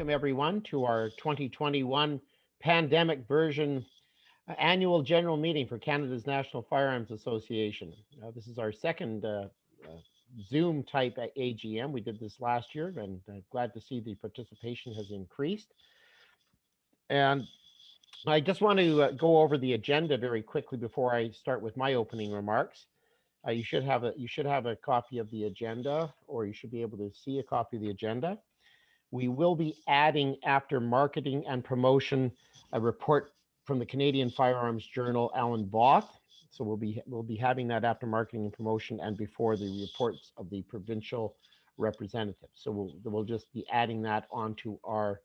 welcome everyone to our 2021 pandemic version annual general meeting for Canada's National Firearms Association. This is our second Zoom type AGM. We did this last year, and glad to see the participation has increased. And I just want to go over the agenda very quickly before I start with my opening remarks. You should have a copy of the agenda, or you should be able to see a copy of the agenda. We will be adding, after marketing and promotion, a report from the Canadian Firearms Journal, Alan Both. So we'll be having that after marketing and promotion and before the reports of the provincial representatives. So we'll just be adding that onto our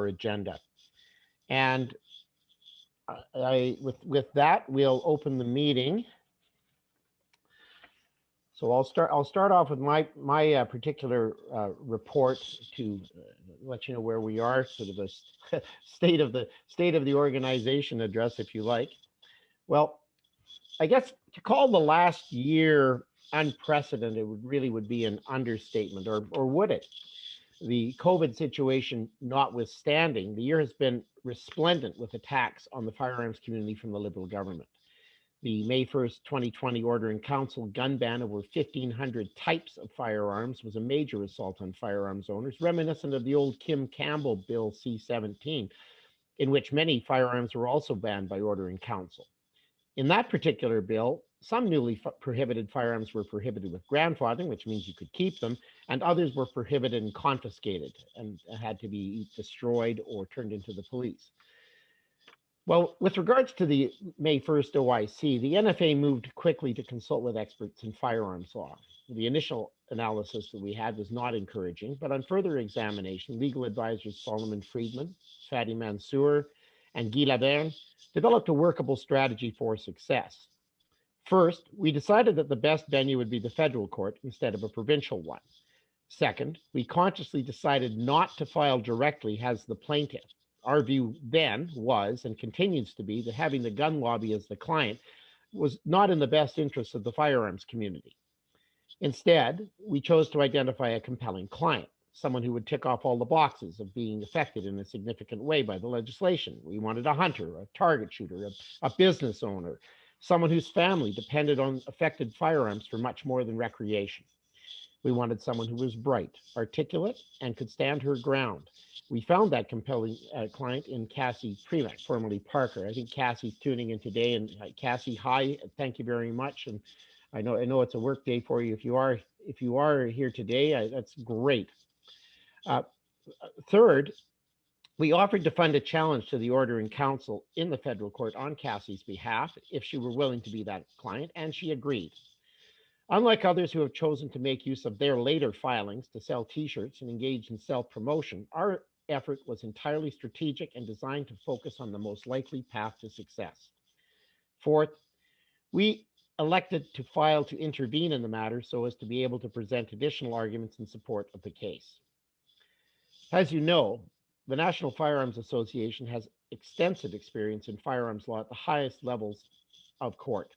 agenda. And with that, we'll open the meeting. So I'll start off with my particular report to let you know where we are, sort of a state of the organization address, if you like. Well, I guess to call the last year unprecedented would be an understatement, or would it? The COVID situation notwithstanding, the year has been resplendent with attacks on the firearms community from the Liberal government. The May 1st, 2020 Order in Council gun ban over 1,500 types of firearms was a major assault on firearms owners, reminiscent of the old Kim Campbell Bill C-17, in which many firearms were also banned by Order in Council. In that particular bill, some newly prohibited firearms were prohibited with grandfathering, which means you could keep them, and others were prohibited and confiscated and had to be destroyed or turned into the police. Well, with regards to the May 1st OIC, the NFA moved quickly to consult with experts in firearms law. The initial analysis that we had was not encouraging, but on further examination, legal advisors Solomon Friedman, Fadi Mansour, and Guy Laverne developed a workable strategy for success. First, we decided that the best venue would be the federal court instead of a provincial one. Second, we consciously decided not to file directly as the plaintiff. Our view then was, and continues to be, that having the gun lobby as the client was not in the best interest of the firearms community. Instead, we chose to identify a compelling client, someone who would tick off all the boxes of being affected in a significant way by the legislation. We wanted a hunter, a target shooter, a business owner, someone whose family depended on affected firearms for much more than recreation. We wanted someone who was bright, articulate, and could stand her ground. We found that compelling client in Cassie Premack, formerly Parker. I think Cassie's tuning in today. And Cassie, hi, thank you very much. And I know it's a work day for you. If you are here today, that's great. Third, we offered to fund a challenge to the Order in Council in the federal court on Cassie's behalf if she were willing to be that client, and she agreed. Unlike others who have chosen to make use of their later filings to sell t-shirts and engage in self-promotion, our effort was entirely strategic and designed to focus on the most likely path to success. Fourth, we elected to file to intervene in the matter so as to be able to present additional arguments in support of the case. As you know, the National Firearms Association has extensive experience in firearms law at the highest levels of court.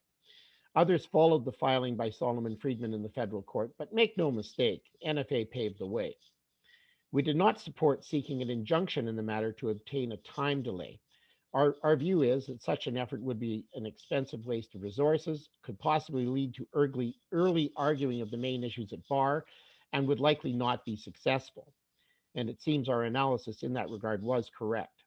Others followed the filing by Solomon Friedman in the federal court, but make no mistake, NFA paved the way. We did not support seeking an injunction in the matter to obtain a time delay. Our view is that such an effort would be an expensive waste of resources, could possibly lead to early arguing of the main issues at bar, and would likely not be successful. And it seems our analysis in that regard was correct.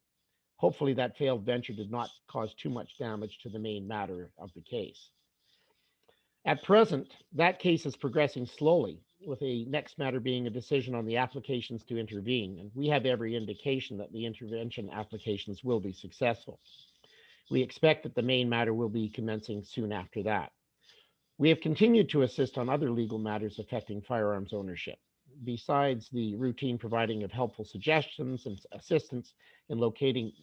Hopefully that failed venture did not cause too much damage to the main matter of the case. At present, that case is progressing slowly, with a next matter being a decision on the applications to intervene, and we have every indication that the intervention applications will be successful. We expect that the main matter will be commencing soon after that. We have continued to assist on other legal matters affecting firearms ownership. Besides the routine providing of helpful suggestions and assistance in locating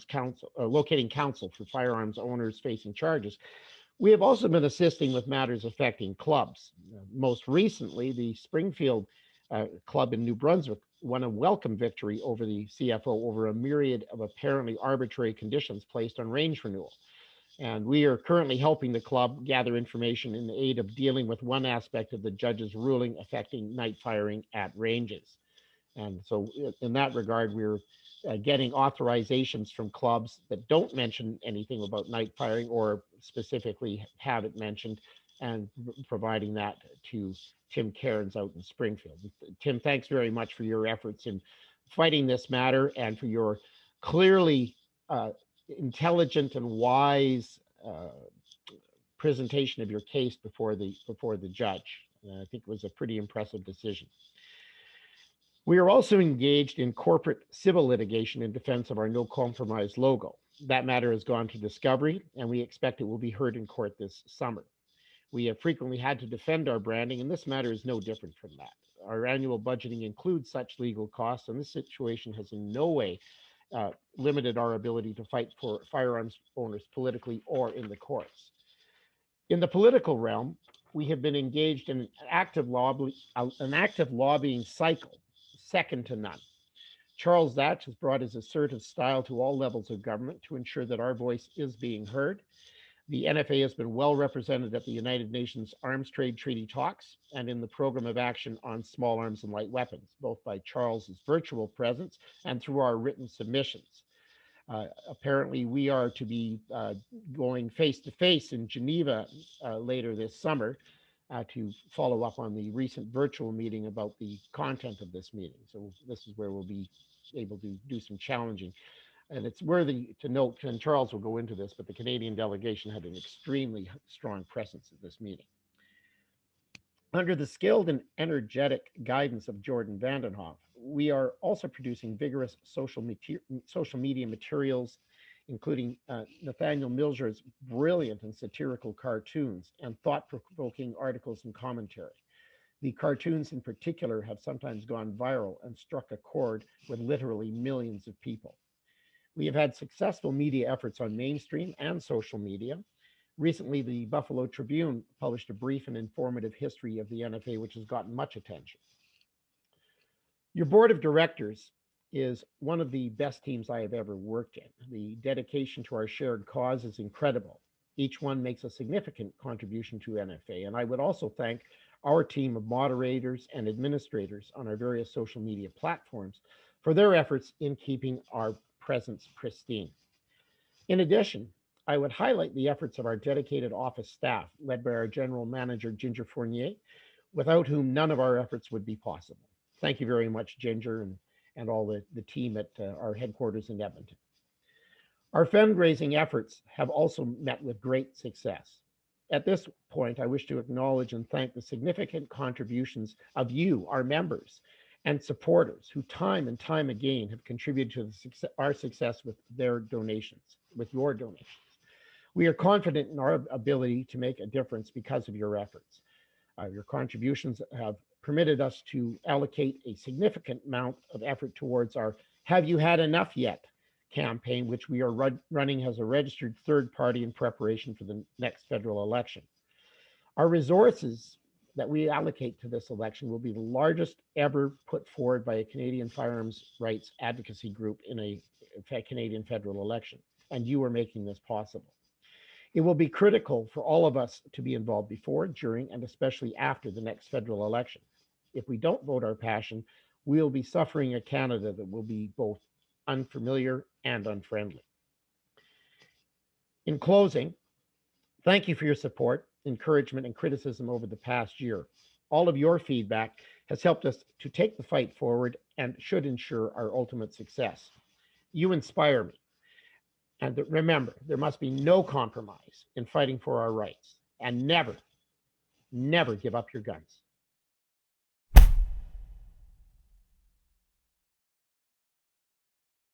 counsel for firearms owners facing charges, we have also been assisting with matters affecting clubs. Most recently, the Springfield Club in New Brunswick won a welcome victory over the CFO over a myriad of apparently arbitrary conditions placed on range renewal. And we are currently helping the club gather information in the aid of dealing with one aspect of the judge's ruling affecting night firing at ranges. And so in that regard, we're getting authorizations from clubs that don't mention anything about night firing or specifically have it mentioned, and providing that to Tim Cairns out in Springfield. Tim, thanks very much for your efforts in fighting this matter and for your clearly intelligent and wise presentation of your case before the judge. I think it was a pretty impressive decision. We are also engaged in corporate civil litigation in defense of our no compromise logo. That matter has gone to discovery, and we expect it will be heard in court this summer. We have frequently had to defend our branding, and this matter is no different from that. Our annual budgeting includes such legal costs, and this situation has in no way limited our ability to fight for firearms owners politically or in the courts. In the political realm, we have been engaged in an active lobbying cycle second to none. Charles Zatch has brought his assertive style to all levels of government to ensure that our voice is being heard. The NFA has been well represented at the United Nations Arms Trade Treaty talks and in the Program of Action on Small Arms and Light Weapons, both by Charles's virtual presence and through our written submissions. Apparently, we are to be going face-to-face in Geneva later this summer to follow up on the recent virtual meeting about the content of this meeting. So this is where we'll be able to do some challenging. And it's worthy to note, and Charles will go into this, but the Canadian delegation had an extremely strong presence at this meeting. Under the skilled and energetic guidance of Jordan Vandenhoff, we are also producing vigorous social media materials, including Nathaniel Milger's brilliant and satirical cartoons and thought-provoking articles and commentary. The cartoons in particular have sometimes gone viral and struck a chord with literally millions of people. We have had successful media efforts on mainstream and social media. Recently, the Buffalo Tribune published a brief and informative history of the NFA, which has gotten much attention. Your board of directors is one of the best teams I have ever worked in. The dedication to our shared cause is incredible. Each one makes a significant contribution to NFA, and I would also thank our team of moderators and administrators on our various social media platforms for their efforts in keeping our presence pristine. In addition, I would highlight the efforts of our dedicated office staff, led by our general manager, Ginger Fournier, without whom none of our efforts would be possible. Thank you very much, Ginger, and all the team at our headquarters in Edmonton. Our fundraising efforts have also met with great success. At this point, I wish to acknowledge and thank the significant contributions of you, our members and supporters, who time and time again have contributed to our success with their donations, with your donations. We are confident in our ability to make a difference because of your efforts. Your contributions have permitted us to allocate a significant amount of effort towards our Have You Had Enough Yet campaign, which we are running as a registered third party in preparation for the next federal election. Our resources that we allocate to this election will be the largest ever put forward by a Canadian firearms rights advocacy group in a Canadian federal election, and you are making this possible. It will be critical for all of us to be involved before, during, and especially after the next federal election. If we don't vote our passion, we'll be suffering a Canada that will be both unfamiliar and unfriendly. In closing, thank you for your support, encouragement, and criticism over the past year. All of your feedback has helped us to take the fight forward and should ensure our ultimate success. You inspire me. And remember, there must be no compromise in fighting for our rights, and never, never give up your guns.